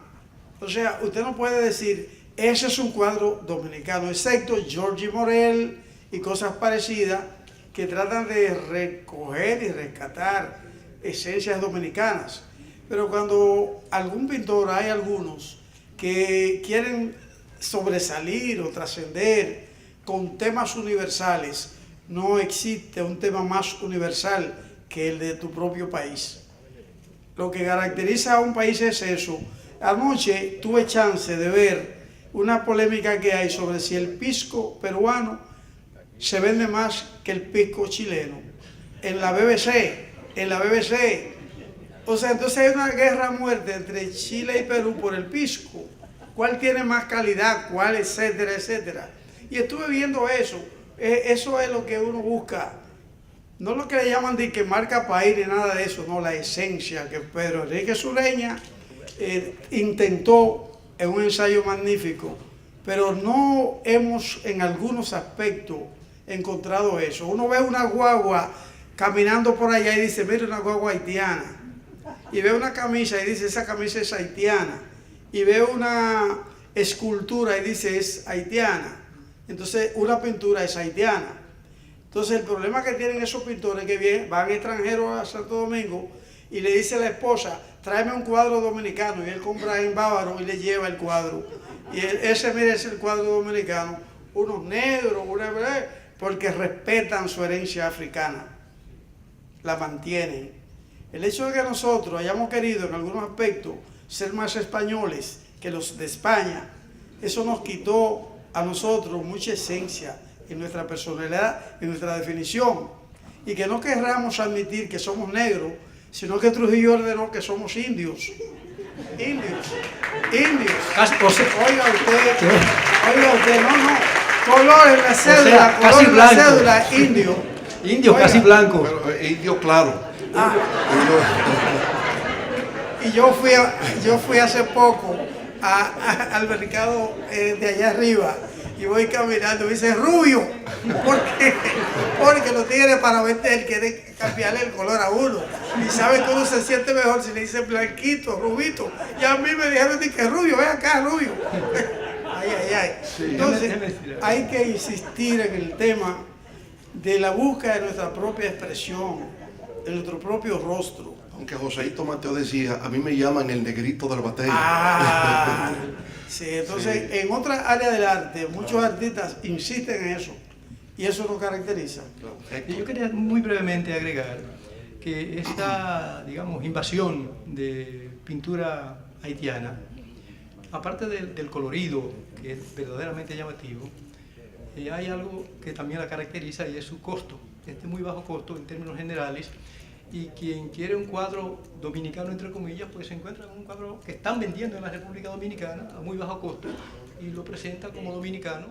o sea, usted no puede decir, ese es un cuadro dominicano, excepto Giorgi Morel y cosas parecidas que tratan de recoger y rescatar esencias dominicanas. Pero cuando algún pintor, hay algunos que quieren sobresalir o trascender con temas universales, no existe un tema más universal que el de tu propio país. Lo que caracteriza a un país es eso. Anoche tuve chance de ver una polémica que hay sobre si el pisco peruano se vende más que el pisco chileno. En la BBC. O sea, entonces hay una guerra a muerte entre Chile y Perú por el pisco. ¿Cuál tiene más calidad? ¿Cuál? Etcétera, etcétera. Y estuve viendo eso. Eso es lo que uno busca. No lo que le llaman de que marca país ni nada de eso, no, la esencia que Pedro Enrique Sureña intentó en un ensayo magnífico, pero no hemos en algunos aspectos encontrado eso. Uno ve una guagua caminando por allá y dice, mira, una guagua haitiana. Y ve una camisa y dice, esa camisa es haitiana. Y ve una escultura y dice, es haitiana. Entonces, una pintura es haitiana. Entonces, el problema que tienen esos pintores que van extranjeros a Santo Domingo y le dice a la esposa, tráeme un cuadro dominicano, y él compra en Bávaro y le lleva el cuadro. Y ese, mire, es el cuadro dominicano. Unos negros, porque respetan su herencia africana. La mantienen. El hecho de que nosotros hayamos querido en algunos aspectos ser más españoles que los de España, eso nos quitó a nosotros mucha esencia en nuestra personalidad, en nuestra definición. Y que no querramos admitir que somos negros, sino que Trujillo ordenó que somos indios. Indios. Oiga usted, no. Color en la cédula, o sea, casi blanco. La cédula, indio. Indio, oiga, casi blanco. Pero indio claro. Y yo fui hace poco al mercado de allá arriba y voy caminando y dice rubio, porque los tigres para vender quieren cambiarle el color a uno y saben que uno se siente mejor si le dicen blanquito, rubito, y a mí me dijeron que rubio, ven acá rubio. Ay. Entonces hay que insistir en el tema de la búsqueda de nuestra propia expresión, de nuestro propio rostro. Aunque Joséito Mateo decía, a mí me llaman el negrito de la batalla. Sí, entonces en otras áreas del arte, muchos artistas insisten en eso, y eso nos caracteriza. Y yo quería muy brevemente agregar que esta, digamos, invasión de pintura haitiana, aparte del colorido, que es verdaderamente llamativo, hay algo que también la caracteriza y es su costo. Este muy bajo costo en términos generales, y quien quiere un cuadro dominicano, entre comillas, pues se encuentra con un cuadro que están vendiendo en la República Dominicana a muy bajo costo y lo presenta como dominicano.